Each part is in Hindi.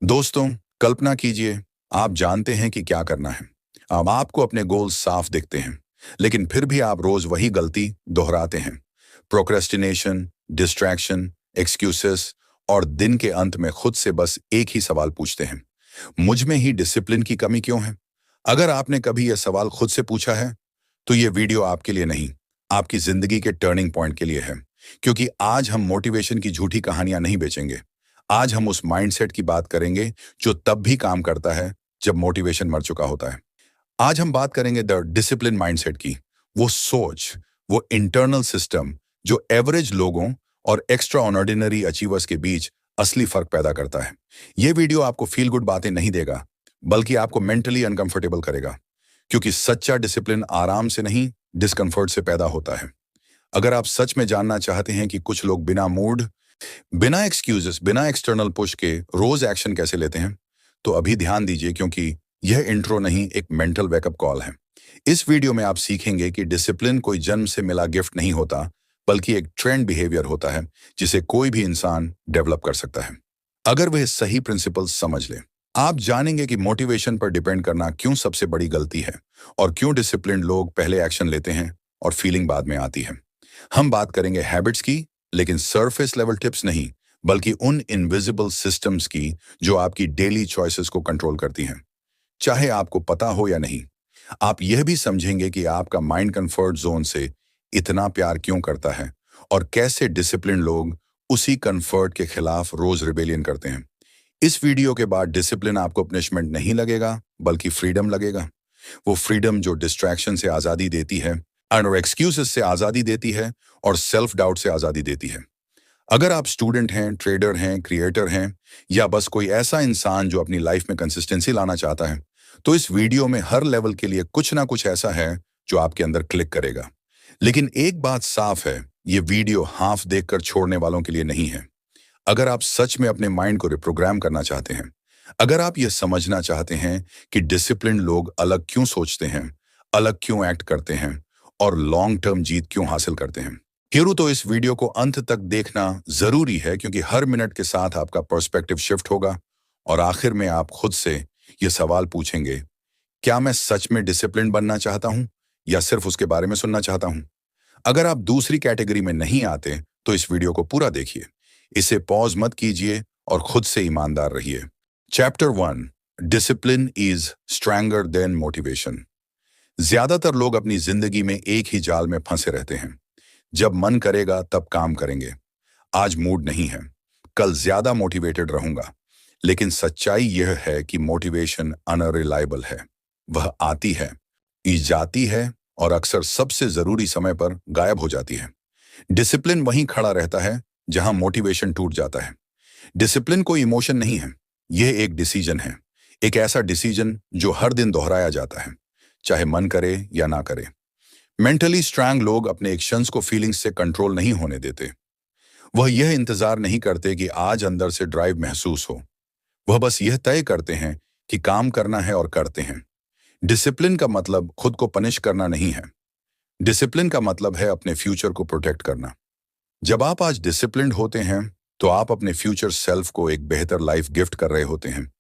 दोस्तों, कल्पना कीजिए, आप जानते हैं कि क्या करना है। अब आपको अपने गोल्स साफ दिखते हैं, लेकिन फिर भी आप रोज वही गलती दोहराते हैं। प्रोक्रेस्टिनेशन, डिस्ट्रैक्शन, एक्सक्यूसेस और दिन के अंत में खुद से बस एक ही सवाल पूछते हैं, मुझ में ही डिसिप्लिन की कमी क्यों है? अगर आपने कभी यह सवाल खुद से पूछा है, तो ये वीडियो आपके लिए नहीं, आपकी जिंदगी के टर्निंग पॉइंट के लिए है। क्योंकि आज हम मोटिवेशन की झूठी कहानियां नहीं बेचेंगे। आज हम उस माइंडसेट की बात करेंगे जो तब भी काम करता है जब मोटिवेशन मर चुका होता है। आज हम बात करेंगे द डिसिप्लिन माइंडसेट की। वो सोच, वो इंटरनल सिस्टम जो एवरेज लोगों और एक्स्ट्रा ऑर्डिनरी अचीवर्स के बीच असली फर्क पैदा करता है। ये वीडियो आपको फील गुड बातें नहीं देगा, बल्कि आपको मेंटली अनकंफर्टेबल करेगा। क्योंकि सच्चा डिसिप्लिन आराम से नहीं, डिस्कंफर्ट से पैदा होता है। अगर आप सच में जानना चाहते हैं कि कुछ लोग बिना मूड, बिना एक्सक्यूजेस, बिना एक्सटर्नल पुश के रोज एक्शन कैसे लेते हैं, तो अभी ध्यान दीजिए, क्योंकि यह इंट्रो नहीं, एक मेंटल वेकअप कॉल है। इस वीडियो में आप सीखेंगे कि डिसिप्लिन कोई जन्म से मिला गिफ्ट नहीं होता, बल्कि एक ट्रेंड बिहेवियर होता है जिसे कोई भी इंसान डेवलप कर सकता है, अगर वह सही प्रिंसिपल्स समझ ले। आप जानेंगे कि मोटिवेशन पर डिपेंड करना क्यों सबसे बड़ी गलती है, और क्यों डिसिप्लिन लोग पहले एक्शन लेते हैं और फीलिंग बाद में आती है। हम बात करेंगे हैबिट्स की, लेकिन सरफेस लेवल टिप्स नहीं, बल्कि उन इनविजिबल सिस्टम्स की जो आपकी डेली चॉइसेस को कंट्रोल करती हैं। चाहे आपको पता हो या नहीं, आप यह भी समझेंगे कि आपका माइंड कंफर्ट जोन से इतना प्यार क्यों करता है, और कैसे डिसिप्लिन लोग उसी कंफर्ट के खिलाफ रोज रिबेलियन करते हैं। इस वीडियो के बाद डिसिप्लिन आपको पनिशमेंट नहीं लगेगा, बल्कि फ्रीडम लगेगा। वो फ्रीडम जो डिस्ट्रैक्शन से आज़ादी देती है, और एक्सक्यूजेस से आज़ादी देती है, और सेल्फ डाउट से आज़ादी देती है। अगर आप स्टूडेंट हैं, ट्रेडर हैं, क्रिएटर हैं, या बस कोई ऐसा इंसान जो अपनी लाइफ में कंसिस्टेंसी लाना चाहता है, तो इस वीडियो में हर लेवल के लिए कुछ ना कुछ ऐसा है जो आपके अंदर क्लिक करेगा। लेकिन एक बात साफ है, ये वीडियो हाफ देखकर छोड़ने वालों के लिए नहीं है। अगर आप सच में अपने माइंड को रिप्रोग्राम करना चाहते हैं, अगर आप ये समझना चाहते हैं कि डिसिप्लिन लोग अलग क्यों सोचते हैं, अलग क्यों एक्ट करते हैं, और लॉन्ग टर्म जीत क्यों हासिल करते हैं, फिर तो इस वीडियो को अंत तक देखना जरूरी है। क्योंकि हर मिनट के साथ आपका पर्सपेक्टिव शिफ्ट होगा, और आखिर में आप खुद से ये सवाल पूछेंगे, क्या मैं सच में डिसिप्लिन बनना चाहता हूं, या सिर्फ उसके बारे में सुनना चाहता हूं? अगर आप दूसरी कैटेगरी में नहीं आते, तो इस वीडियो को पूरा देखिए, इसे पॉज मत कीजिए, और खुद से ईमानदार रहिए। Chapter 1, discipline is stronger than motivation. ज्यादातर लोग अपनी जिंदगी में एक ही जाल में फंसे रहते हैं। जब मन करेगा तब काम करेंगे। आज मूड नहीं है, कल ज्यादा मोटिवेटेड रहूंगा। लेकिन सच्चाई यह है कि मोटिवेशन अनरिलायबल है। वह आती है, जाती है, और अक्सर सबसे जरूरी समय पर गायब हो जाती है। डिसिप्लिन वहीं खड़ा रहता है जहां मोटिवेशन टूट जाता है। डिसिप्लिन कोई इमोशन नहीं है, यह एक डिसीजन है। एक ऐसा डिसीजन जो हर दिन दोहराया जाता है, चाहे मन करे या ना करे। मेंटली स्ट्रांग लोग अपने एक्शंस को फीलिंग्स से कंट्रोल नहीं होने देते। वह यह इंतजार नहीं करते कि आज अंदर से ड्राइव महसूस हो। वह बस यह तय करते हैं कि काम करना है, और करते हैं। डिसिप्लिन का मतलब खुद को पनिश करना नहीं है। डिसिप्लिन का मतलब है अपने फ्यूचर को प्रोटेक्ट करना। जब आप आज डिसिप्लिन्ड होते हैं, तो आप अपने फ्यूचर सेल्फ को एक बेहतर लाइफ गिफ्ट कर रहे होते हैं।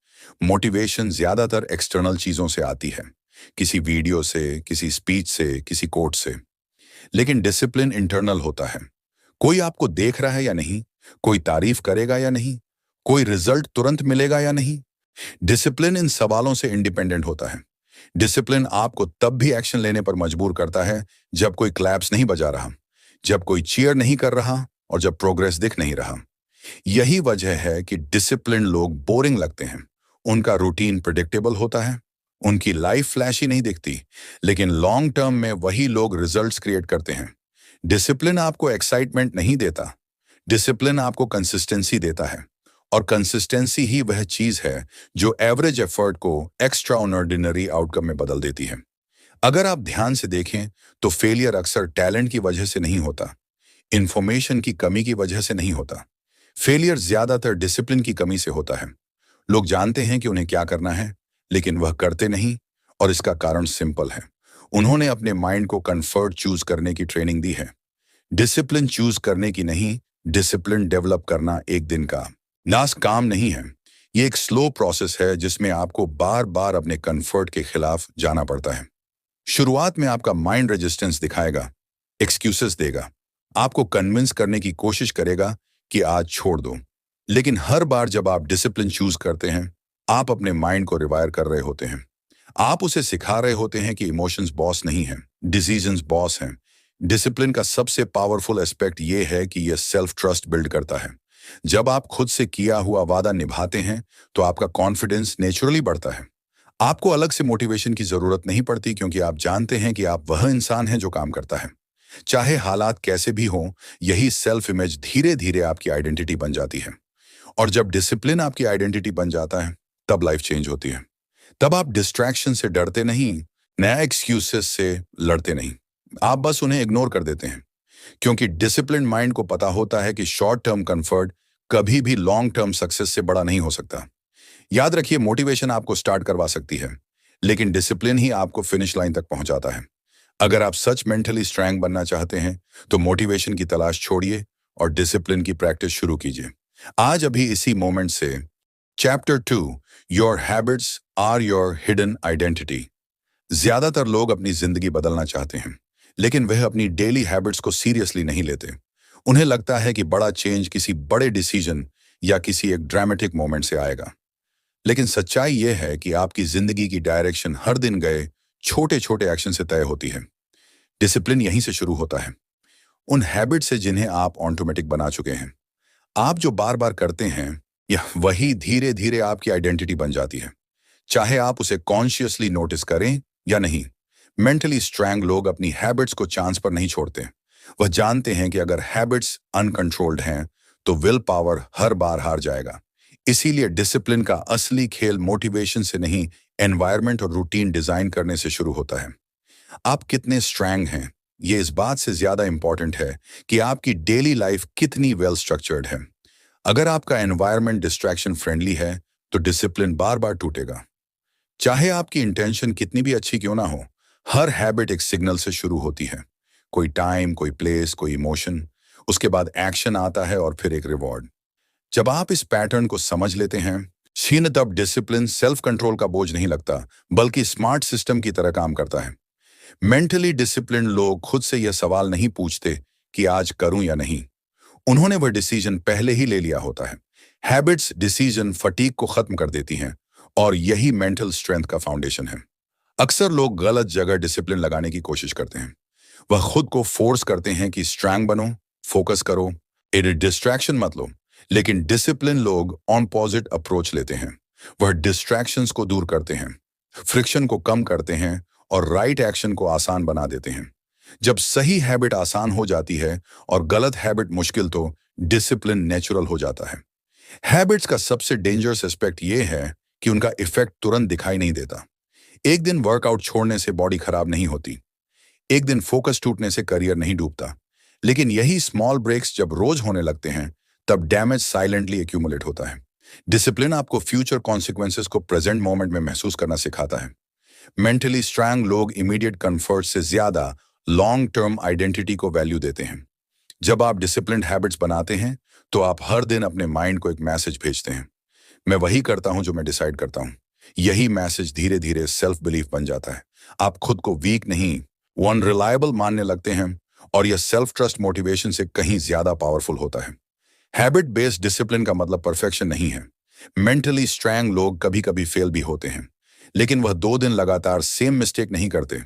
मोटिवेशन ज्यादातर एक्सटर्नल चीजों से आती है, किसी वीडियो से, किसी स्पीच से, किसी कोट से। लेकिन डिसिप्लिन इंटरनल होता है। कोई आपको देख रहा है या नहीं, कोई तारीफ करेगा या नहीं, कोई रिजल्ट तुरंत मिलेगा या नहीं। डिसिप्लिन इन सवालों से इंडिपेंडेंट होता है। डिसिप्लिन आपको तब भी एक्शन लेने पर मजबूर करता है जब कोई क्लैप्स नहीं बजा रहा, जब कोई चीयर नहीं कर रहा, और जब प्रोग्रेस दिख नहीं रहा। यही वजह है कि डिसिप्लिन लोग बोरिंग लगते हैं। उनका रूटीन प्रिडिक्टेबल होता है, उनकी लाइफ फ्लैशी नहीं दिखती, लेकिन लॉन्ग टर्म में वही लोग रिजल्ट्स क्रिएट करते हैं। डिसिप्लिन आपको एक्साइटमेंट नहीं देता, डिसिप्लिन आपको कंसिस्टेंसी देता है। और कंसिस्टेंसी ही वह चीज है जो एवरेज एफर्ट को एक्स्ट्रा ऑर्डिनरी आउटकम में बदल देती है। अगर आप ध्यान से देखें, तो फेलियर अक्सर टैलेंट की वजह से नहीं होता, इंफॉर्मेशन की कमी की वजह से नहीं होता। फेलियर ज्यादातर डिसिप्लिन की कमी से होता है। लोग जानते हैं कि उन्हें क्या करना है, लेकिन वह करते नहीं। और इसका कारण सिंपल है, उन्होंने अपने माइंड को कंफर्ट चूज करने की ट्रेनिंग दी है, डिसिप्लिन चूज करने की नहीं। डिसिप्लिन डेवलप करना एक दिन का नास काम नहीं है, ये एक स्लो प्रोसेस है जिसमें आपको बार बार अपने कंफर्ट के खिलाफ जाना पड़ता है। शुरुआत में आपका माइंड रेजिस्टेंस दिखाएगा, एक्सक्यूजेस देगा, आपको कन्विंस करने की कोशिश करेगा कि आज छोड़ दो। लेकिन हर बार जब आप डिसिप्लिन चूज करते हैं, आप अपने माइंड को रिवायर कर रहे होते हैं। आप उसे सिखा रहे होते हैं कि इमोशंस बॉस नहीं हैं, डिसीजंस बॉस हैं। डिसिप्लिन का सबसे पावरफुल एस्पेक्ट ये है कि यह सेल्फ ट्रस्ट बिल्ड करता है। जब आप खुद से किया हुआ वादा निभाते हैं, तो आपका कॉन्फिडेंस नेचुरली बढ़ता है। आपको अलग से मोटिवेशन की जरूरत नहीं पड़ती, क्योंकि आप जानते हैं कि आप वह इंसान हैं जो काम करता है। चाहे हालात कैसे भी हों, यही सेल्फ इमेज धीरे धीरे आपकी आइडेंटिटी बन जाती है। और जब डिसिप्लिन आपकी आइडेंटिटी बन जाता है, तब लाइफ चेंज होती है। तब आप डिस्ट्रैक्शन से डरते नहीं, नया एक्सक्यूजेस से लड़ते नहीं। आप बस उन्हें इग्नोर कर देते हैं, क्योंकि डिसिप्लिन माइंड को पता होता है कि शॉर्ट टर्म कंफर्ट कभी भी लॉन्ग टर्म सक्सेस से बड़ा नहीं हो सकता। याद रखिए, मोटिवेशन आपको स्टार्ट करवा सकती है, लेकिन डिसिप्लिन ही आपको फिनिश लाइन तक पहुंचाता है। अगर आप सच मेंटली स्ट्रांग बनना चाहते हैं, तो मोटिवेशन की तलाश छोड़िए और डिसिप्लिन की प्रैक्टिस शुरू कीजिए। आज अभी इसी मोमेंट से chapter 2, your habits are your hidden identity. ज्यादातर लोग अपनी जिंदगी बदलना चाहते हैं, लेकिन वह अपनी डेली हैबिट्स को सीरियसली नहीं लेते। उन्हें लगता है कि बड़ा चेंज किसी बड़े डिसीजन या किसी एक ड्रामेटिक मोमेंट से आएगा। लेकिन सच्चाई यह है कि आपकी जिंदगी की डायरेक्शन हर दिन गए छोटे छोटे एक्शन से तय होती है। डिसिप्लिन यहीं से शुरू होता है, उन हैबिट से जिन्हें आप ऑटोमेटिक बना चुके हैं। आप जो बार बार करते हैं, यह वही धीरे धीरे आपकी आइडेंटिटी बन जाती है, चाहे आप उसे कॉन्शियसली नोटिस करें या नहीं। मेंटली स्ट्रांग लोग अपनी हैबिट्स को चांस पर नहीं छोड़ते। वह जानते हैं कि अगर हैबिट्स अनकंट्रोल्ड हैं, तो विल पावर हर बार हार जाएगा। इसीलिए डिसिप्लिन का असली खेल मोटिवेशन से नहीं, एनवायरनमेंट और रूटीन डिजाइन करने से शुरू होता है। आप कितने स्ट्रांग हैं, ये इस बात से ज्यादा इंपॉर्टेंट है कि आपकी डेली लाइफ कितनी वेल स्ट्रक्चर्ड है। अगर आपका एनवायरनमेंट डिस्ट्रैक्शन फ्रेंडली है, तो डिसिप्लिन बार बार टूटेगा। चाहे आपकी इंटेंशन कितनी भी अच्छी क्यों ना हो, हर हैबिट एक सिग्नल से शुरू होती है। कोई टाइम, कोई प्लेस, कोई इमोशन, उसके बाद एक्शन आता है और फिर एक रिवॉर्ड। जब आप इस पैटर्न को समझ लेते हैं, शीन तब डिसिप्लिन सिर्फ कंट्रोल का बोझ नहीं लगता, बल्कि स्मार्ट सिस्टम की तरह काम करता है। मेंटली डिसिप्लिन लोग खुद से यह सवाल नहीं पूछते कि आज करूं या नहीं। उन्होंने वह डिसीजन पहले ही ले लिया होता है। हैबिट्स डिसीजन फटीग को खत्म कर देती हैं, और यही मेंटल स्ट्रेंथ का फाउंडेशन है। अक्सर लोग गलत जगह डिसिप्लिन लगाने की कोशिश करते हैं। वह खुद को फोर्स करते हैं कि स्ट्रांग बनो, फोकस करो, डिस्ट्रैक्शन मत लो। लेकिन डिसिप्लिन लोग ऑपोजिट अप्रोच लेते हैं। वह डिस्ट्रैक्शंस को दूर करते हैं, फ्रिक्शन को कम करते हैं और राइट एक्शन को आसान बना देते हैं। जब सही हैबिट आसान हो जाती है और गलत हैबिट मुश्किल, तो डिसिप्लिन नेचुरल हो जाता है। हैबिट्स का सबसे डेंजरस एस्पेक्ट यह है कि उनका इफेक्ट तुरंत दिखाई नहीं देता। एक दिन वर्कआउट छोड़ने से बॉडी खराब नहीं होती, एक दिन फोकस टूटने से करियर नहीं डूबता। लेकिन यही स्मॉल ब्रेक्स जब रोज होने लगते हैं, तब डैमेज साइलेंटली एक्यूमुलेट होता है। डिसिप्लिन आपको फ्यूचर कॉन्सिक्वेंसेस को प्रेजेंट मोमेंट में महसूस करना सिखाता है। मेंटली स्ट्रांग लोग इमीडिएट कंफर्ट से ज्यादा लॉन्ग टर्म आइडेंटिटी को वैल्यू देते हैं। जब आप डिसिप्लिन्ड हैबिट्स बनाते हैं, तो आप हर दिन अपने माइंड को एक मैसेज भेजते हैं, मैं वही करता हूं जो मैं डिसाइड करता हूं। यही मैसेज धीरे धीरे सेल्फ बिलीफ बन जाता है। आप खुद को वीक नहीं, वन रिलायबल मानने लगते हैं, और यह सेल्फ ट्रस्ट मोटिवेशन से कहीं ज्यादा पावरफुल होता है। हैबिट बेस्ड डिसिप्लिन का मतलब परफेक्शन नहीं है। मेंटली स्ट्रांग लोग कभी कभी फेल भी होते हैं, लेकिन वह 2 दिन लगातार सेम मिस्टेक नहीं करते।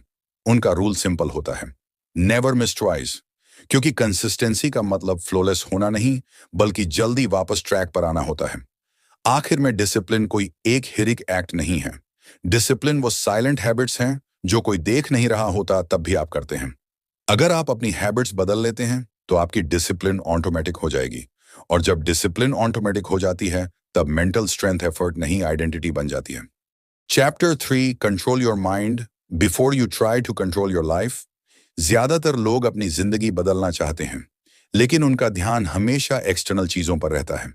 उनका रूल सिंपल होता है, नेवर मिस ट्वाइस। क्योंकि कंसिस्टेंसी का मतलब फ्लॉलेस होना नहीं, बल्कि जल्दी वापस ट्रैक पर आना होता है। आखिर में डिसिप्लिन कोई एक हिरिक एक्ट नहीं है। डिसिप्लिन वो साइलेंट हैबिट्स हैं जो कोई देख नहीं रहा होता तब भी आप करते हैं। अगर आप अपनी हैबिट्स बदल लेते हैं, तो आपकी डिसिप्लिन ऑटोमेटिक हो जाएगी, और जब डिसिप्लिन ऑटोमेटिक हो जाती है, तब मेंटल स्ट्रेंथ एफर्ट नहीं, आइडेंटिटी बन जाती है। Chapter 3, control your mind before you try to control your life. ज्यादातर लोग अपनी जिंदगी बदलना चाहते हैं, लेकिन उनका ध्यान हमेशा एक्सटर्नल चीजों पर रहता है।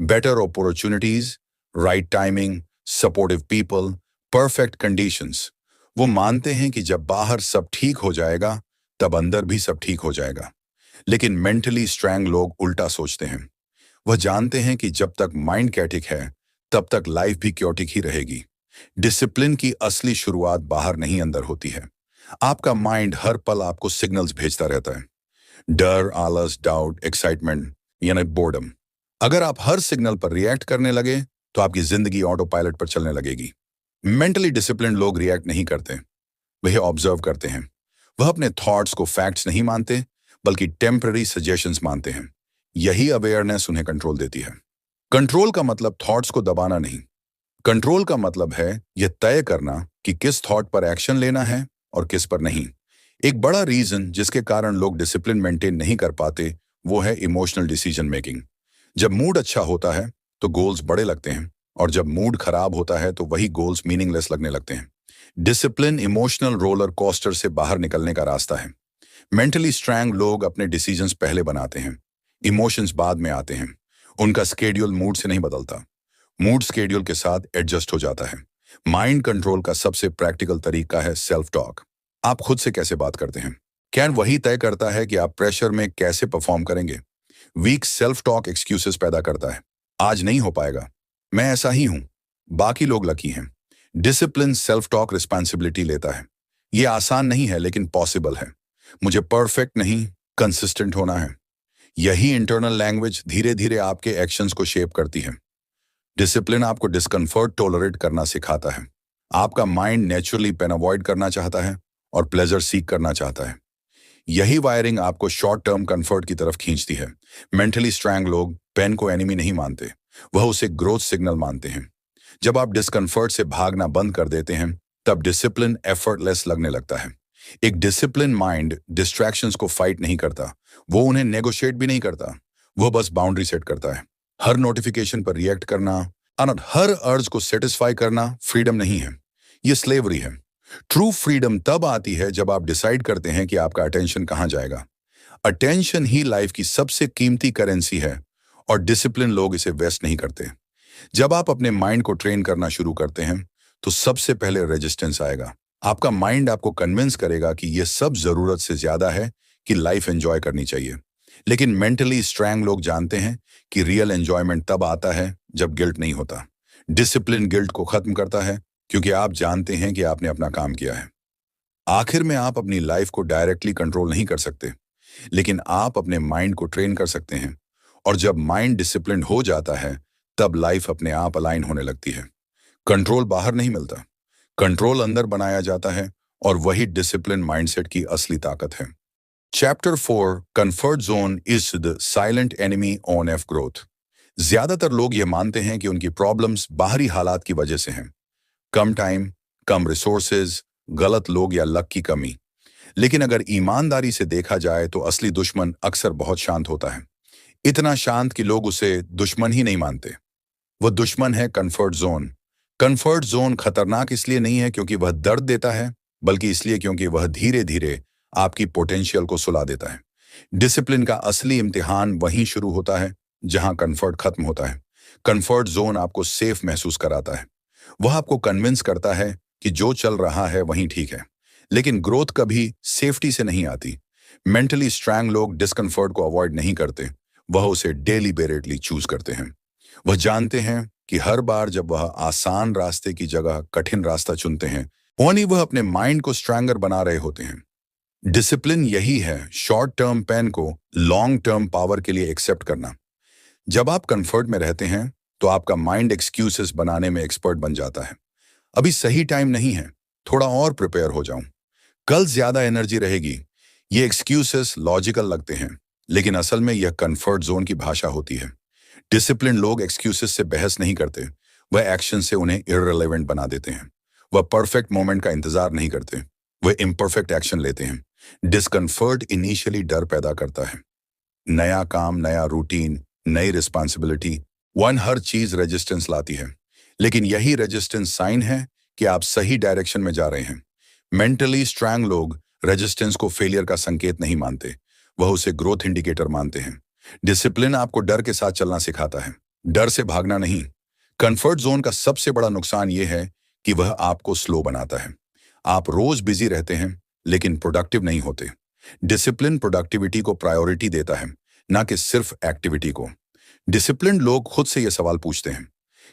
Better opportunities, right timing, supportive people, perfect conditions. वो मानते हैं कि जब बाहर सब ठीक हो जाएगा, तब अंदर भी सब ठीक हो जाएगा। लेकिन मेंटली स्ट्रांग लोग उल्टा सोचते हैं। वह जानते हैं कि जब तक माइंड कैटिक है, तब तक लाइफ भी क्योटिक ही रहेगी। डिसिप्लिन की असली शुरुआत बाहर नहीं अंदर होती है। आपका माइंड हर पल आपको सिग्नल्स भेजता रहता है। डर, आलस, डाउट, एक्साइटमेंट, यानी बोर्डम। अगर आप हर सिग्नल पर रिएक्ट करने लगे तो आपकी जिंदगी ऑटो पायलट पर चलने लगेगी। मेंटली डिसिप्लिन लोग रिएक्ट नहीं करते, वह ऑब्जर्व करते हैं। वह अपने थॉट्स को फैक्ट्स नहीं मानते, बल्कि टेम्पररी सजेशंस मानते हैं। यही अवेयरनेस उन्हें कंट्रोल देती है। कंट्रोल का मतलब थॉट्स को दबाना नहीं। कंट्रोल का मतलब है यह तय करना कि किस थॉट पर एक्शन लेना है और किस पर नहीं। एक बड़ा रीजन जिसके कारण लोग डिसिप्लिन मेंटेन नहीं कर पाते वो है इमोशनल डिसीजन मेकिंग। जब मूड अच्छा होता है तो गोल्स बड़े लगते हैं, और जब मूड खराब होता है तो वही गोल्स मीनिंगलेस लगने लगते हैं। डिसिप्लिन इमोशनल रोलर कोस्टर से बाहर निकलने का रास्ता है। मेंटली स्ट्रांग लोग अपने डिसीजंस पहले बनाते हैं, इमोशंस बाद में आते हैं। उनका स्केड्यूल मूड से नहीं बदलता, मूड स्केड्यूल के साथ एडजस्ट हो जाता है। माइंड कंट्रोल का सबसे प्रैक्टिकल तरीका है सेल्फ टॉक। आप खुद से कैसे बात करते हैं, क्या वही तय करता है कि आप प्रेशर में कैसे परफॉर्म करेंगे। वीक सेल्फ टॉक एक्सक्यूजेस पैदा करता है। आज नहीं हो पाएगा, मैं ऐसा ही हूं, बाकी लोग लकी हैं। डिसिप्लिन सेल्फ टॉक रिस्पॉन्सिबिलिटी लेता है। यह आसान नहीं है लेकिन पॉसिबल है। मुझे परफेक्ट नहीं, कंसिस्टेंट होना है। यही इंटरनल लैंग्वेज धीरे धीरे आपके एक्शंस को शेप करती है। डिसिप्लिन आपको डिस्कम्फर्ट टॉलरेट करना सिखाता है। आपका माइंड नेचुरली पेन अवॉइड करना चाहता है और प्लेजर सीक करना चाहता है। यही वायरिंग आपको शॉर्ट टर्म कंफर्ट की तरफ खींचती है। मेंटली स्ट्रांग लोग पेन को एनिमी नहीं मानते, वह उसे ग्रोथ सिग्नल मानते हैं। जब आप डिस्कम्फर्ट से भागना बंद कर देते हैं तब डिसिप्लिन एफर्टलेस लगने लगता है। एक डिसिप्लिन माइंड डिस्ट्रैक्शंस को फाइट नहीं करता, वो उन्हें नेगोशिएट भी नहीं करता, वो बस बाउंड्री सेट करता है। हर नोटिफिकेशन पर रिएक्ट करना और हर अर्ज को सेटिस्फाई करना फ्रीडम नहीं है, ये स्लेवरी है। ट्रू फ्रीडम तब आती है जब आप डिसाइड करते हैं कि आपका अटेंशन कहां जाएगा। अटेंशन ही लाइफ की सबसे कीमती करेंसी है, और डिसिप्लिन लोग इसे वेस्ट नहीं करते। जब आप अपने माइंड को ट्रेन करना शुरू करते हैं तो सबसे पहले रेजिस्टेंस आएगा। आपका माइंड आपको कन्विंस करेगा कि यह सब जरूरत से ज्यादा है, कि लाइफ एंजॉय करनी चाहिए। लेकिन मेंटली स्ट्रांग लोग जानते हैं कि रियल एंजॉयमेंट तब आता है जब गिल्ट नहीं होता। डिसिप्लिन गिल्ट को खत्म करता है, क्योंकि आप जानते हैं कि आपने अपना काम किया है। आखिर में आप अपनी लाइफ को डायरेक्टली कंट्रोल नहीं कर सकते, लेकिन आप अपने माइंड को ट्रेन कर सकते हैं। और जब माइंड डिसिप्लिन हो जाता है तब लाइफ अपने आप अलाइन होने लगती है। कंट्रोल बाहर नहीं मिलता, कंट्रोल अंदर बनाया जाता है, और वही डिसिप्लिन माइंडसेट की असली ताकत है। Chapter 4, comfort zone is the silent enemy on F growth. ज्यादातर लोग ये मानते हैं कि उनकी प्रॉब्लम्स बाहरी हालात की वजह से हैं, कम टाइम, कम रिसोर्सेज, गलत लोग या लक की कमी। लेकिन अगर ईमानदारी से देखा जाए तो असली दुश्मन अक्सर बहुत शांत होता है, इतना शांत कि लोग उसे दुश्मन ही नहीं मानते। वह दुश्मन है कंफर्ट जोन। कंफर्ट जोन खतरनाक इसलिए नहीं है क्योंकि वह दर्द देता है, बल्कि इसलिए क्योंकि वह धीरे धीरे आपकी पोटेंशियल को सुला देता है। डिसिप्लिन का असली इम्तिहान वहीं शुरू होता है जहां कंफर्ट खत्म होता है। कंफर्ट जोन आपको सेफ महसूस कराता है, वह आपको कन्विंस करता है कि जो चल रहा है वहीं ठीक है। लेकिन ग्रोथ कभी सेफ्टी से नहीं आती। मेंटली स्ट्रांग लोग डिस्कम्फर्ट को अवॉइड नहीं करते, वह उसे डेलिबरेटली चूज करते हैं। वह जानते हैं कि हर बार जब वह आसान रास्ते की जगह कठिन रास्ता चुनते हैं, वही वह अपने माइंड को स्ट्रांगर बना रहे होते हैं। डिसिप्लिन यही है, शॉर्ट टर्म पेन को लॉन्ग टर्म पावर के लिए एक्सेप्ट करना। जब आप कंफर्ट में रहते हैं तो आपका माइंड एक्सक्यूजेस बनाने में एक्सपर्ट बन जाता है। अभी सही टाइम नहीं है, थोड़ा और प्रिपेयर हो जाऊं, कल ज्यादा एनर्जी रहेगी। ये एक्सक्यूजेस लॉजिकल लगते हैं, लेकिन असल में यह कंफर्ट जोन की भाषा होती है। डिसिप्लिन लोग एक्सक्यूजेस से बहस नहीं करते, वह एक्शन से उन्हें इररिलेवेंट बना देते हैं। वह परफेक्ट मोमेंट का इंतजार नहीं करते, वह इम्परफेक्ट एक्शन लेते हैं। डिस्कम्फर्ट इनिशियली डर पैदा करता है। नया काम, नया रूटीन, नई रिस्पॉन्सिबिलिटी, हर चीज रेजिस्टेंस लाती है। लेकिन यही रेजिस्टेंस साइन है कि आप सही डायरेक्शन में जा रहे हैं। मेंटली स्ट्रांग लोग रेजिस्टेंस को फेलियर का संकेत नहीं मानते, वह उसे ग्रोथ इंडिकेटर मानते हैं। डिसिप्लिन आपको डर के साथ चलना सिखाता है, डर से भागना नहीं। कंफर्ट जोन का सबसे बड़ा नुकसान यह है कि वह आपको स्लो बनाता है। आप रोज बिजी रहते हैं लेकिन प्रोडक्टिव नहीं होते। डिसिप्लिन प्रोडक्टिविटी को प्रायोरिटी देता है, ना कि सिर्फ एक्टिविटी को। डिसिप्लिन लोग खुद से यह सवाल पूछते हैं,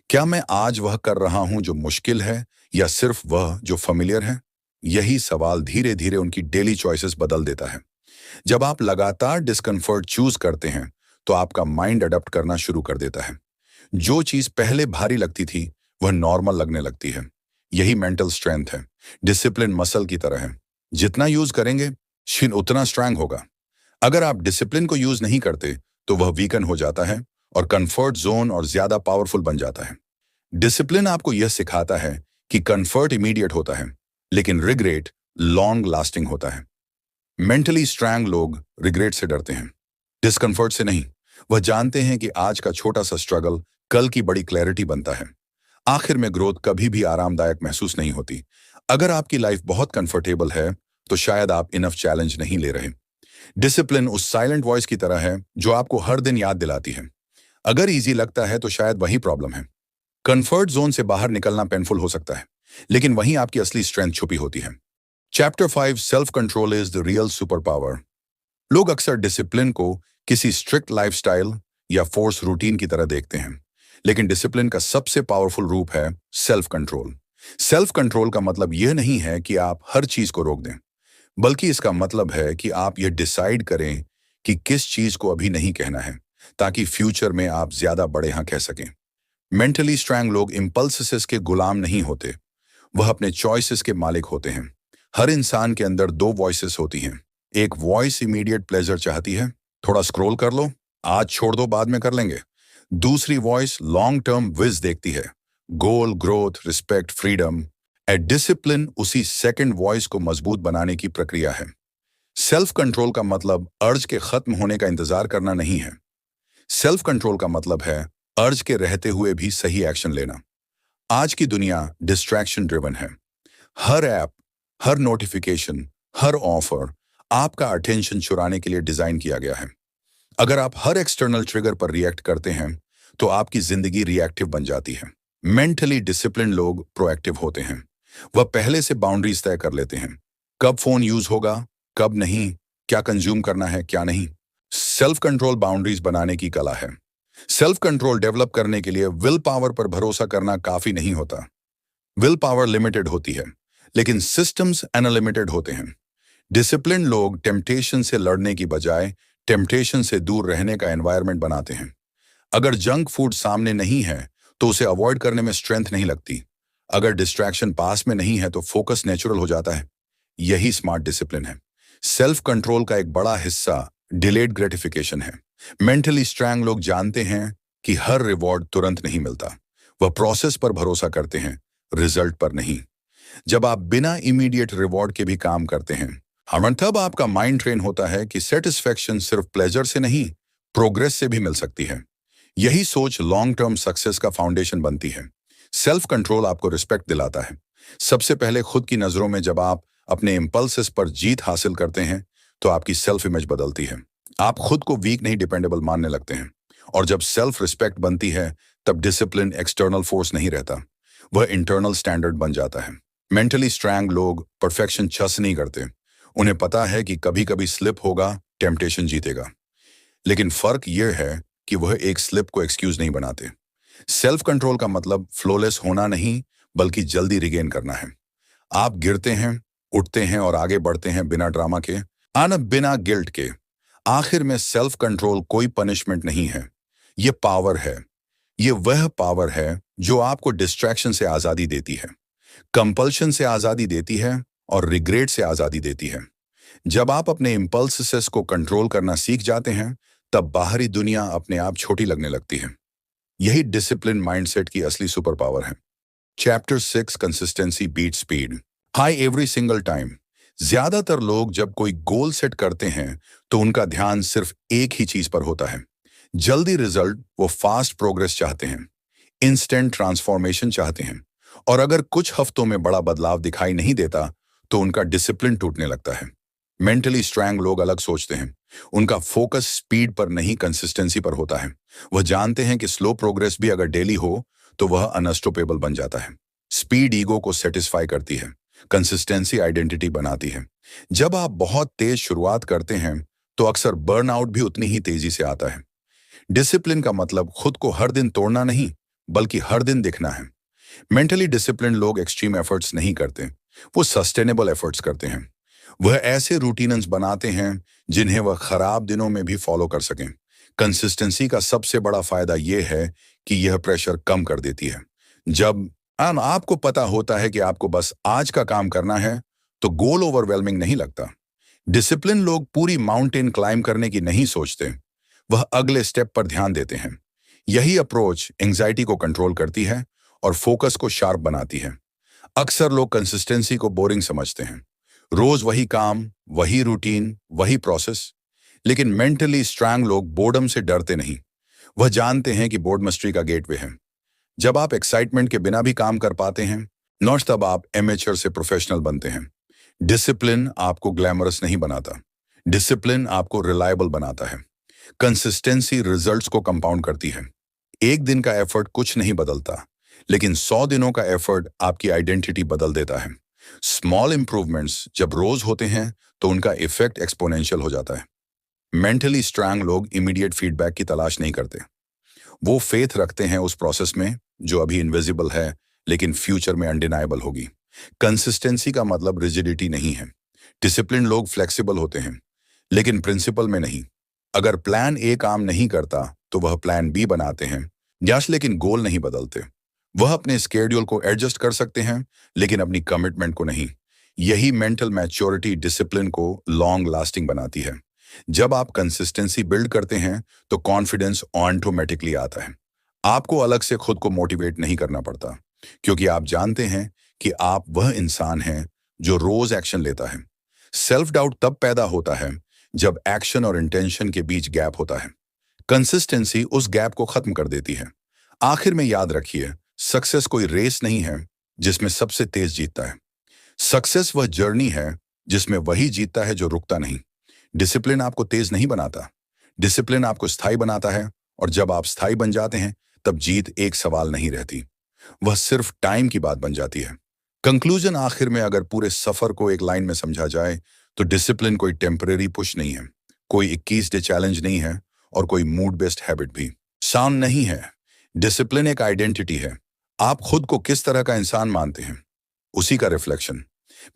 क्या मैं आज वह कर रहा हूं जो मुश्किल है या सिर्फ वह जो familiar है? यही सवाल धीरे धीरे उनकी डेली चॉइसेस बदल देता है। जब आप लगातार डिस्कम्फर्ट चूज करते हैं तो आपका माइंड अडॉप्ट करना शुरू कर देता है। जो चीज पहले भारी लगती थी वह नॉर्मल लगने लगती है। यही मेंटल स्ट्रेंथ है। डिसिप्लिन मसल की तरह है। जितना यूज करेंगे शिन उतना स्ट्रांग होगा। अगर आप डिसिप्लिन को यूज नहीं करते तो वह वीकन हो जाता है और कंफर्ट जोन और ज्यादा पावरफुल बन जाता है। डिसिप्लिन आपको यह सिखाता है कि कंफर्ट इमीडिएट होता है लेकिन रिग्रेट लॉन्ग लास्टिंग होता है। मेंटली स्ट्रांग लोग रिग्रेट से डरते हैं, डिस्कम्फर्ट से नहीं। वह जानते हैं कि आज का छोटा सा स्ट्रगल कल की बड़ी क्लैरिटी बनता है। आखिर में ग्रोथ कभी भी आरामदायक महसूस नहीं होती। अगर आपकी लाइफ बहुत कंफर्टेबल है तो शायद आप इनफ चैलेंज नहीं ले रहे। डिसिप्लिन उस साइलेंट वॉइस की तरह है जो आपको हर दिन याद दिलाती है। अगर इजी लगता है तो शायद वही प्रॉब्लम है। कंफर्ट जोन से बाहर निकलना पेनफुल हो सकता है लेकिन वहीं आपकी असली स्ट्रेंथ छुपी होती है। Chapter 5 self control is the real super power. लोग अक्सर डिसिप्लिन को किसी स्ट्रिक्ट लाइफस्टाइल या फोर्स रूटीन की तरह देखते हैं, लेकिन डिसिप्लिन का सबसे पावरफुल रूप है सेल्फ कंट्रोल। सेल्फ कंट्रोल का मतलब यह नहीं है कि आप हर चीज को रोक दें, बल्कि इसका मतलब है कि आप यह डिसाइड करें कि किस चीज को अभी नहीं कहना है ताकि फ्यूचर में आप ज्यादा बड़े हाँ कह सकें। मेंटली स्ट्रांग लोग इम्पल्सेस के गुलाम नहीं होते, वह अपने चॉइसेस के मालिक होते हैं। हर इंसान के अंदर दो वॉइसेस होती हैं। एक वॉइस इमीडिएट प्लेजर चाहती है, थोड़ा स्क्रॉल कर लो, आज छोड़ दो बाद में कर लेंगे। दूसरी वॉइस लॉन्ग टर्म विज देखती है, गोल, ग्रोथ, रिस्पेक्ट, फ्रीडम। ए डिसिप्लिन उसी सेकंड वॉइस को मजबूत बनाने की प्रक्रिया है। सेल्फ कंट्रोल का मतलब अर्ज के खत्म होने का इंतजार करना नहीं है। सेल्फ कंट्रोल का मतलब है अर्ज के रहते हुए भी सही एक्शन लेना। आज की दुनिया डिस्ट्रैक्शन ड्रिवन है। हर ऐप, हर नोटिफिकेशन, हर ऑफर आपका अटेंशन चुराने के लिए डिजाइन किया गया है। अगर आप हर एक्सटर्नल ट्रिगर पर रिएक्ट करते हैं तो आपकी जिंदगी रिएक्टिव बन जाती है। मेंटली डिसिप्लिन लोग प्रोएक्टिव होते हैं। वह पहले से बाउंड्रीज तय कर लेते हैं, कब फोन यूज होगा, कब नहीं, क्या कंज्यूम करना है, क्या नहीं। सेल्फ कंट्रोल बाउंड्रीज बनाने की कला है। सेल्फ कंट्रोल डेवलप करने के लिए विल पावर पर भरोसा करना काफी नहीं होता। विल पावर लिमिटेड होती है लेकिन सिस्टम्स अनलिमिटेड होते हैं। डिसिप्लिन लोग टेम्पटेशन से लड़ने की बजाय टेम्पटेशन से दूर रहने का एनवायरनमेंट बनाते हैं। अगर जंक फूड सामने नहीं है तो उसे अवॉइड करने में स्ट्रेंथ नहीं लगती। अगर डिस्ट्रैक्शन पास में नहीं है तो फोकस नेचुरल हो जाता है। यही स्मार्ट डिसिप्लिन है। सेल्फ कंट्रोल का एक बड़ा हिस्सा डिलेड ग्रेटिफिकेशन है। मेंटली स्ट्रांग लोग जानते हैं कि हर रिवॉर्ड तुरंत नहीं मिलता। वह प्रोसेस पर भरोसा करते हैं, रिजल्ट पर नहीं। जब आप बिना इमीडिएट रिवॉर्ड के भी काम करते हैं, तब आपका माइंड ट्रेन होता है कि सेटिस्फैक्शन सिर्फ प्लेजर से नहीं, प्रोग्रेस से भी मिल सकती है। यही सोच लॉन्ग टर्म सक्सेस का फाउंडेशन बनती है। सेल्फ कंट्रोल आपको रिस्पेक्ट दिलाता है। सबसे पहले खुद की नजरों में जब आप अपने इम्पल्सेस पर जीत हासिल करते हैं तो आपकी सेल्फ इमेज बदलती है। आप खुद को वीक नहीं डिपेंडेबल मानने लगते हैं। और जब सेल्फ रिस्पेक्ट बनती है तब डिसिप्लिन एक्सटर्नल फोर्स नहीं रहता, वह इंटरनल स्टैंडर्ड बन जाता है। मेंटली स्ट्रांग लोग परफेक्शन छस नहीं करते। उन्हें पता है कि कभी कभी स्लिप होगा, टेम्पटेशन जीतेगा। लेकिन फर्क यह है कि वह एक स्लिप को एक्सक्यूज नहीं बनाते। सेल्फ कंट्रोल का मतलब फ्लोलेस होना नहीं बल्कि जल्दी रिगेन करना है। आप गिरते हैं, उठते हैं और आगे बढ़ते हैं बिना ड्रामा के, बिना गिल्ट के। आखिर में सेल्फ कंट्रोल कोई पनिशमेंट नहीं है, ये पावर है। ये वह पावर है जो आपको डिस्ट्रैक्शन से आजादी देती है, कंपल्शन से आजादी देती है और रिग्रेट से आजादी देती है। जब आप अपने इम्पल्सेस को कंट्रोल करना सीख जाते हैं तब बाहरी दुनिया अपने आप छोटी लगने लगती है। यही डिसिप्लिन माइंडसेट की असली सुपर पावर है। Chapter 6 consistency beat speed. High every single time. ज्यादातर लोग जब कोई गोल सेट करते हैं तो उनका ध्यान सिर्फ एक ही चीज पर होता है, जल्दी रिजल्ट। वो फास्ट प्रोग्रेस चाहते हैं, इंस्टेंट ट्रांसफॉर्मेशन चाहते हैं। और अगर कुछ हफ्तों में बड़ा बदलाव दिखाई नहीं देता तो उनका डिसिप्लिन टूटने लगता है। मेंटली स्ट्रांग लोग अलग सोचते हैं। उनका फोकस स्पीड पर नहीं, कंसिस्टेंसी पर होता है। वह जानते हैं कि स्लो प्रोग्रेस भी अगर डेली हो तो वह अनस्टॉपेबल बन जाता है। स्पीड ईगो को सेटिस्फाई करती है, कंसिस्टेंसी आइडेंटिटी बनाती है। जब आप बहुत तेज शुरुआत करते हैं तो अक्सर बर्नआउट भी उतनी ही तेजी से आता है। डिसिप्लिन का मतलब खुद को हर दिन तोड़ना नहीं बल्कि हर दिन दिखना है। मेंटली डिसिप्लिन लोग एक्सट्रीम एफर्ट्स नहीं करते, वो सस्टेनेबल एफर्ट्स करते हैं। वह ऐसे रूटीन्स बनाते हैं जिन्हें वह खराब दिनों में भी फॉलो कर सकें। कंसिस्टेंसी का सबसे बड़ा फायदा यह है कि यह प्रेशर कम कर देती है। जब आपको पता होता है कि आपको बस आज का काम करना है, तो गोल ओवरवेलमिंग नहीं लगता। डिसिप्लिन लोग पूरी माउंटेन क्लाइम करने की नहीं सोचते, वह अगले स्टेप पर ध्यान देते हैं। यही अप्रोच एंजाइटी को कंट्रोल करती है और फोकस को शार्प बनाती है। अक्सर लोग कंसिस्टेंसी को बोरिंग समझते हैं, रोज वही काम, वही रूटीन, वही प्रोसेस। लेकिन मेंटली स्ट्रांग लोग बोर्डम से डरते नहीं, वह जानते हैं कि बोर्ड मस्ट्री का गेटवे है। जब आप एक्साइटमेंट के बिना भी काम कर पाते हैं, नॉट तब आप एमेचर से प्रोफेशनल बनते हैं। डिसिप्लिन आपको ग्लैमरस नहीं बनाता, डिसिप्लिन आपको रिलायबल बनाता है। कंसिस्टेंसी रिजल्ट्स को कंपाउंड करती है। एक दिन का एफर्ट कुछ नहीं बदलता, लेकिन 100 दिनों का एफर्ट आपकी आइडेंटिटी बदल देता है। स्मॉल इंप्रूवमेंट्स जब रोज होते हैं तो उनका इफेक्ट एक्सपोनेंशियल हो जाता है। मेंटली स्ट्रांग लोग इमीडिएट फीडबैक की तलाश नहीं करते, वो फेथ रखते हैं उस प्रोसेस में जो अभी इनविजिबल है लेकिन फ्यूचर में अनडिनाइबल होगी। कंसिस्टेंसी का मतलब रिजिडिटी नहीं है। डिसिप्लिन लोग फ्लेक्सिबल होते हैं, लेकिन प्रिंसिपल में नहीं। अगर प्लान ए काम नहीं करता तो वह प्लान बी बनाते हैं, लेकिन गोल नहीं बदलते। वह अपने स्केड्यूल को एडजस्ट कर सकते हैं, लेकिन अपनी कमिटमेंट को नहीं। यही मेंटल मैच्योरिटी डिसिप्लिन को लॉन्ग लास्टिंग बनाती है। जब आप कंसिस्टेंसी बिल्ड करते हैं तो कॉन्फिडेंस ऑटोमेटिकली आता है। आपको अलग से खुद को मोटिवेट नहीं करना पड़ता, क्योंकि आप जानते हैं कि आप वह इंसान हैं जो रोज एक्शन लेता है। सेल्फ डाउट तब पैदा होता है जब एक्शन और इंटेंशन के बीच गैप होता है। कंसिस्टेंसी उस गैप को खत्म कर देती है। आखिर में याद रखिए, सक्सेस कोई रेस नहीं है जिसमें सबसे तेज जीतता है। सक्सेस वह जर्नी है जिसमें वही जीतता है जो रुकता नहीं। डिसिप्लिन आपको तेज नहीं बनाता, डिसिप्लिन आपको स्थायी बनाता है। और जब आप स्थायी बन जाते हैं तब जीत एक सवाल नहीं रहती, वह सिर्फ टाइम की बात बन जाती है। कंक्लूजन आखिर में अगर पूरे सफर को एक लाइन में समझा जाए तो डिसिप्लिन कोई टेम्परेरी पुश नहीं है, कोई 21 डे चैलेंज नहीं है, और कोई मूड बेस्ड हैबिट भी साउंड नहीं है। डिसिप्लिन एक आइडेंटिटी है। आप खुद को किस तरह का इंसान मानते हैं, उसी का रिफ्लेक्शन।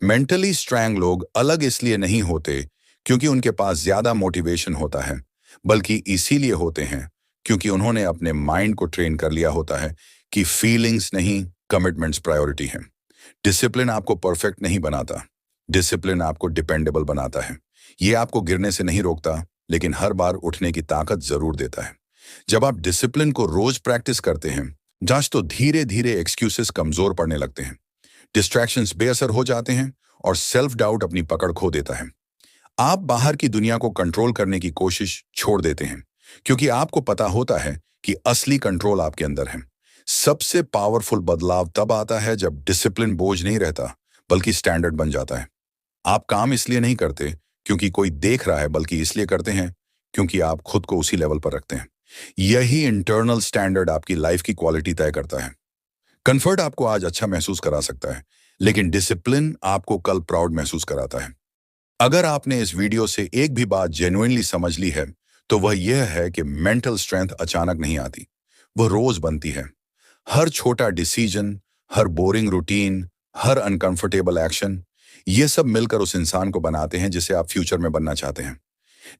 मेंटली स्ट्रांग लोग अलग इसलिए नहीं होते क्योंकि उनके पास ज्यादा मोटिवेशन होता है, बल्कि इसीलिए होते हैं क्योंकि उन्होंने अपने माइंड को ट्रेन कर लिया होता है कि फीलिंग्स नहीं, कमिटमेंट्स प्रायोरिटी है। डिसिप्लिन आपको परफेक्ट नहीं बनाता, डिसिप्लिन आपको डिपेंडेबल बनाता है। ये आपको गिरने से नहीं रोकता, लेकिन हर बार उठने की ताकत जरूर देता है। जब आप डिसिप्लिन को रोज प्रैक्टिस करते हैं, तो धीरे धीरे एक्सक्यूजेस कमजोर पड़ने लगते हैं, डिस्ट्रैक्शंस बेअसर हो जाते हैं और सेल्फ डाउट अपनी पकड़ खो देता है। आप बाहर की दुनिया को कंट्रोल करने की कोशिश छोड़ देते हैं, क्योंकि आपको पता होता है कि असली कंट्रोल आपके अंदर है। सबसे पावरफुल बदलाव तब आता है जब डिसिप्लिन बोझ नहीं रहता, बल्कि स्टैंडर्ड बन जाता है। आप काम इसलिए नहीं करते क्योंकि कोई देख रहा है, बल्कि इसलिए करते हैं क्योंकि आप खुद को उसी लेवल पर रखते हैं। यही इंटरनल स्टैंडर्ड आपकी लाइफ की क्वालिटी तय करता है। कंफर्ट आपको आज अच्छा महसूस करा सकता है, लेकिन डिसिप्लिन आपको कल प्राउड महसूस कराता है। अगर आपने इस वीडियो से एक भी बात जेन्युइनली समझ ली है, तो वह यह है कि मेंटल स्ट्रेंथ अचानक नहीं आती, वह रोज बनती है। हर छोटा डिसीजन, हर बोरिंग रूटीन, हर अनकंफर्टेबल एक्शन, ये सब मिलकर उस इंसान को बनाते हैं जिसे आप फ्यूचर में बनना चाहते हैं।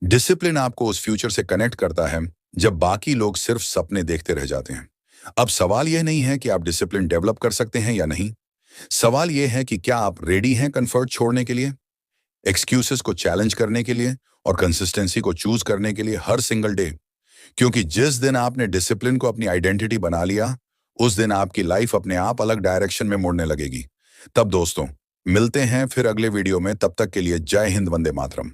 डिसिप्लिन आपको उस फ्यूचर से कनेक्ट करता है जब बाकी लोग सिर्फ सपने देखते रह जाते हैं। अब सवाल यह नहीं है कि आप डिसिप्लिन डेवलप कर सकते हैं या नहीं, सवाल यह है कि क्या आप रेडी हैं कंफर्ट छोड़ने के लिए, एक्सक्यूजेस को चैलेंज करने के लिए और कंसिस्टेंसी को चूज करने के लिए हर सिंगल डे। क्योंकि जिस दिन आपने डिसिप्लिन को अपनी आइडेंटिटी बना लिया, उस दिन आपकी लाइफ अपने आप अलग डायरेक्शन में मुड़ने लगेगी। तब दोस्तों, मिलते हैं फिर अगले वीडियो में। तब तक के लिए जय हिंद, वंदे मातरम।